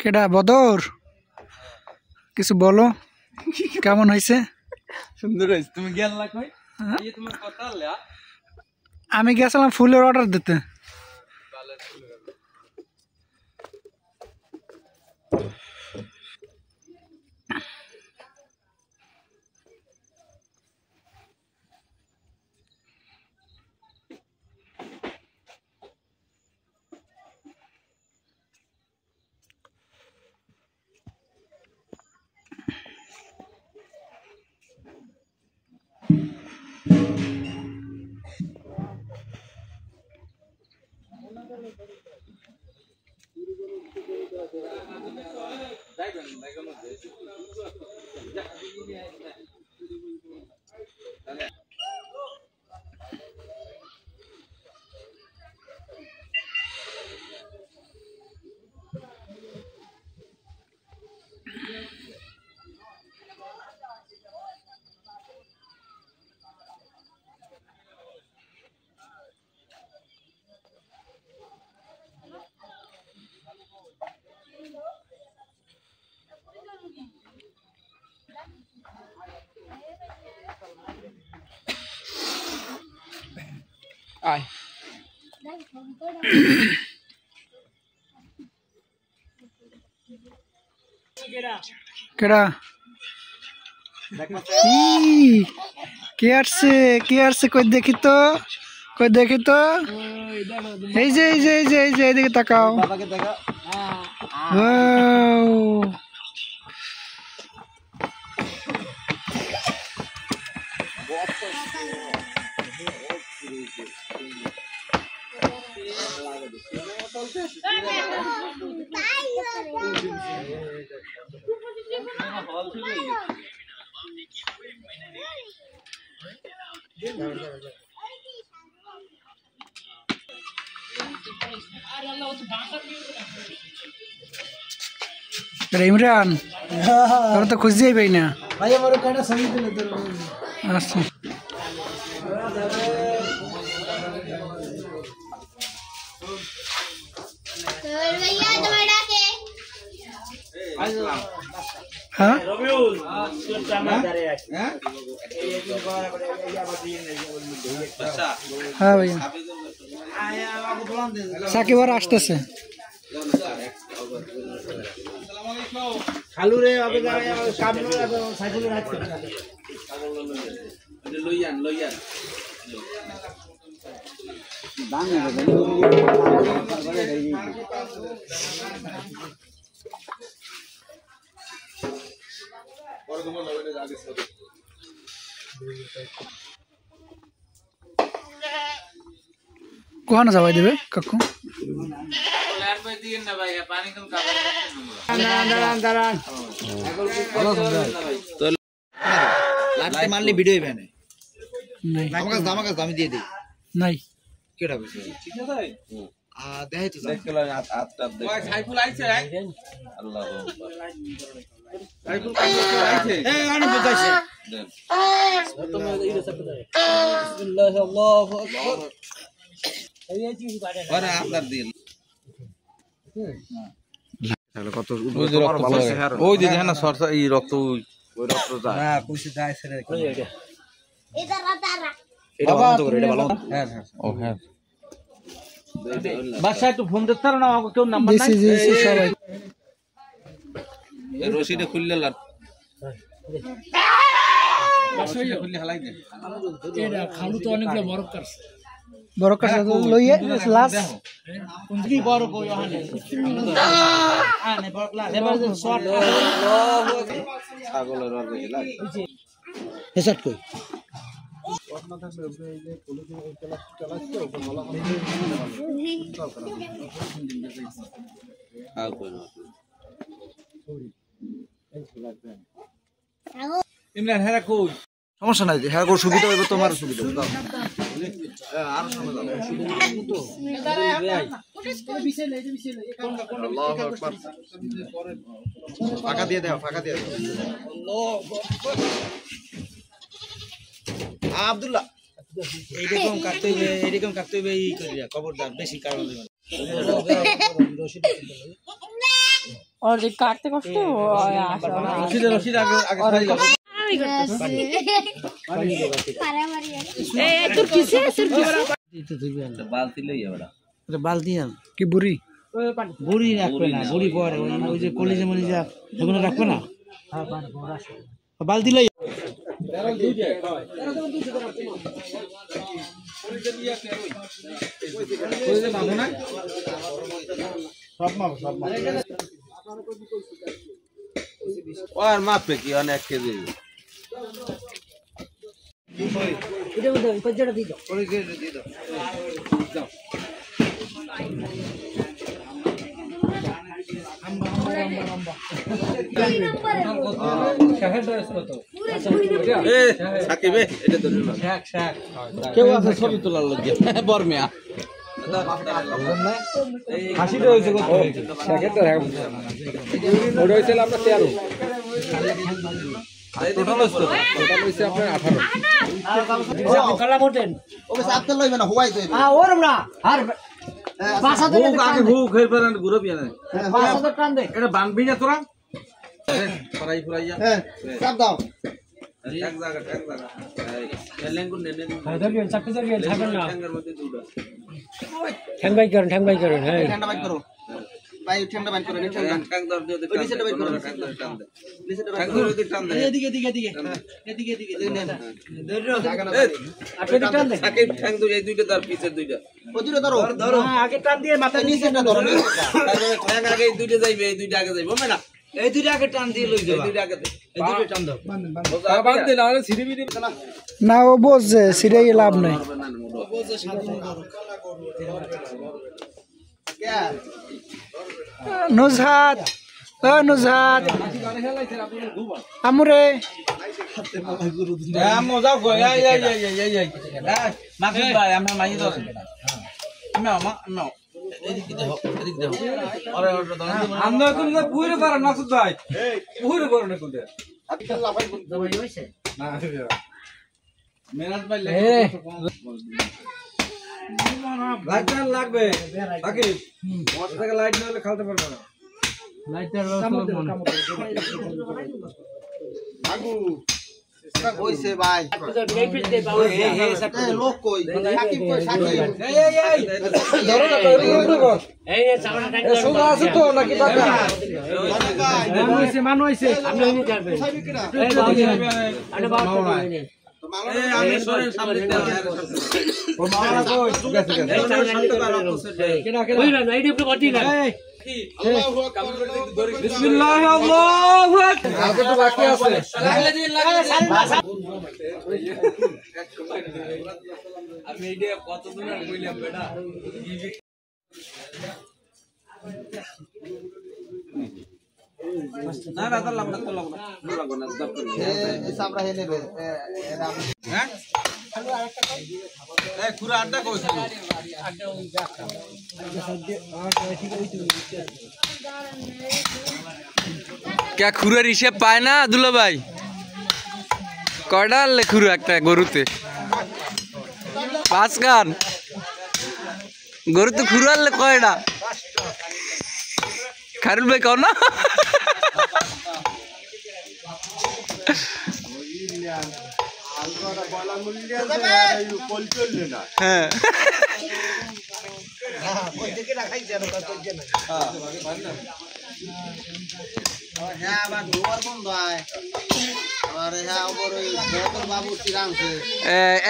কেডা বদর কিছু বলো কেমন হয়েছে? সুন্দর হয়েছে। তুমি গেলা কই? এই তোমার কথা লা আমি গেছিলাম ফুলের অর্ডার দিতে। আয় কেডা কে আসছে কই দেখি তো এই যে এইদিকে তাকাও। বাবাকে দেখা। Wow. ইমরান তোরা তো খুঁজতেই পাই না ভাই আমার কাটা ছবি তুলে তোর আচ্ছা হ্যাঁ হ্যাঁ ভাইয়া সাকিব আর আসতেছে খালু রে আবে কামনো সাইকেলে রাখতে লইয়ান কোহানা যাবাই দেবে কাকু মারলে ভিডিও হবে না নাই আমার কাছে আমি দিয়ে দিই নাই কেডা বসে ঠিক আছে দেখাই তো দেখলো আটটা দেখ সাইফুল আইছে আল্লাহু আকবার সাইফুল আইছে এই আনি বুঝাইছে বিসমিল্লাহ আল্লাহু আকবার আরে আপনার দিন তাহলে কত তোমার ভালো আছে ওই যে জানা সরসা এই রক্ত ওই রক্ত যায় না কইছে যায় ছেড়ে এটা রাতারা এটা ভালো করে এটা ভালো হ্যাঁ হ্যাঁ ও হ্যাঁ বাসায় একটু ফোন দিতে পারো না আমাকে কেউ নাম্বার নাই দিছি সবাই এই রশিটা খুললে লাট রশিটা খুললে হালাই দে এটা খালু তো অনেকগুলো বরফ কাটছে বড় কাছে লইয়ে লাস কি বড় কই ওখানে আনে বড় ক্লাস এবার শর্ট ছাগলের আর বেলা হেসাট কই আর কই না ইমরান হেরা কই সমস্যা নাই হ্যাঁ গো সুবিধা হবে তোমার সুবিধা দাও আর সমস্যা নাই আল্লাহু আকবার ফাঁকা দিয়ে দাও আব্দুল্লাহ এইরকম কাটতে হবে এই করিয়া খবরদার বেশি কারণ और जो काटते कष्ट রশিদ আগে ছাড়ি যাবে বালতি লই এবারে বালতি আন কি বুড়ি বুড়ি রাখবে না বুড়ি পরে ওই যে কলেজে মনে যা এগুলো রাখবে না বালতি লই আর মাপে কি অনেক কেজি সাকিবে এটা ধরে না কেউ আছে ছবি তোলার লাগে বর্মিয়া হাসিটা হয়েছে কত ওটা হয়েছিল আপনার 13 টোটাল হচ্ছে আপনার 18 কলা মোটেন ওবে সাপতে লইবে না হোয়াই তো ওরম না আর পাঁচ হাজার আগে ভুক হয়ে পড়ান ঘুরে পিয়া না 5000 টান দে এটা বানবি না তোরা পড়াই পড়াইয়া হ্যাঁ সাপ দাও এক জায়গা এই লেঙ্গু নেনে ধরবেন চাকরি ধরবেন থাকবেন না লেঙ্গার মধ্যে দুটো ঠ্যাং বাই করেন হ্যাঁ ঠান্ডা বাইক করো ভাই ঠান্ডা বাইক করো নিচে ট্যাঙ্ক ধর দিও ওই নিচেটা বাইক করো ট্যাঙ্ক ধর টান দে নিচেটা বাইক ট্যাঙ্ক করো ধর দিতে টান দে এদিকে এদিকে এদিকে এদিকে এদিকে নেন আপনি টান দে সাকিব ট্যাঙ্ক ধর এই দুইটা তার পিছের দুইটা ও দুটো ধরো ধরো আগে টান দিয়ে মাথা নিচেটা ধরো তারপরে ট্যাঙ্ক আগে এই দুইটা যাইবে এই দুইটা আগে যাইবে না এই দুইটা আগে টান দিয়ে লই এই যাবা দুইটা আগে দে এই দুইটা টান দাও বাদ দে না আরে সিঁড়ি বিড়ি না ও বোঝে সিটাই লাভ নাই নুজহাত ও নুজহাত আমরে মজা গো এই মাসুদ ভাই আমরা মাই ধরেন মা এদিকে দাও আরে আমরা কোন পুরো পারেন মাসুদ ভাই পুরো পারেন কোন মেরাজ ভাই লাইট লাগবে বাকি মোটর থেকে লাইট না হলে খেলতে পারবে না লাইটার ব্যবস্থা আগু এটা কইছে ভাই এই লোক কই সাকিব কই সাকিব এই ধরো না তো এই চামড়া টাইট সোজা আছে তো নাকি টাকা মান হইছে আপনি নিয়ে যাবেন এই বাবা আরে বাবা এই আমি সরের সামনে ও মাওলা কই ঠিক আছে কেডা ওই না এই ডিপটা করতি না আল্লাহু আকবার বিসমিল্লাহ আল্লাহু আকবার আগে তো বাকি আছে আমি এইটা কত দিন আর কইলাম বেটা না না তো লাগবে না দরকার এই সাবরা হে নেবে হ্যাঁ এই পুরো আড্ডা কইছিল क्या खुरा हिसेब पाए ना दुला भाई कयटा ले खुरा एक गरुते 5 कान गरुते खुरा ले कयटा खारुल भाई कहो ना হ্যাঁ আবার দুয়ার বন্ধ হয় আর হ্যাঁ ওপর ওই বকর বাবু চিরাংছে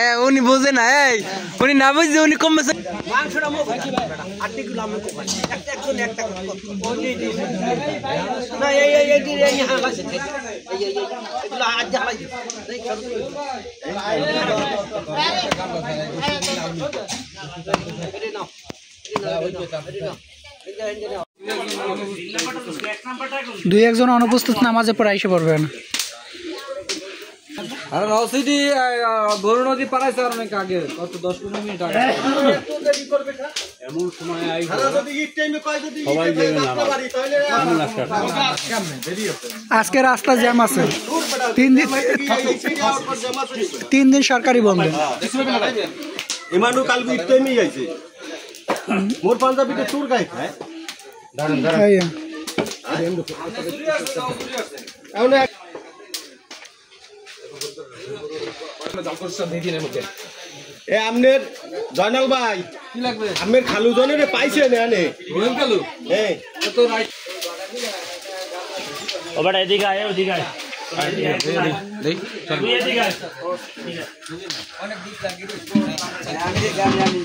ए उनी बोझे ना ए उनी ना बुझे उनी कम से মাংসটা মো ভাই ভাই 8 কিলো আমি কো ভাই একটা একজন একটা না এই হ্যাঁ লাগছে এই এগুলো আজ জ্বালাই দুই একজন অনুপস্থিত নামাজে পড়ে এসে পড়বে না আরে রসিদি গরু নদী পারাইছে আর অনেক আগে কত 10-15 মিনিট আগে এমন সময় আই যদি ইট টাইমে কয় যদি সবাই যাবে না আজকে রাস্তা জ্যাম আছে 3 দিন সরকারি বন্ধ ইমানু কাল ইট টাইমে আইছে মোর পাঞ্জাবিতে চুর গায় খায় এই আমনের জয়নাল ভাই কি লাগবে আমের খালু জনের পাইছে না নে রোহিত কালু হ্যাঁ তো রাইট ও বেটা এদিকে আয় ওদিকে আয় দেই চল অনেক দিক লাগে আমি জানি আমি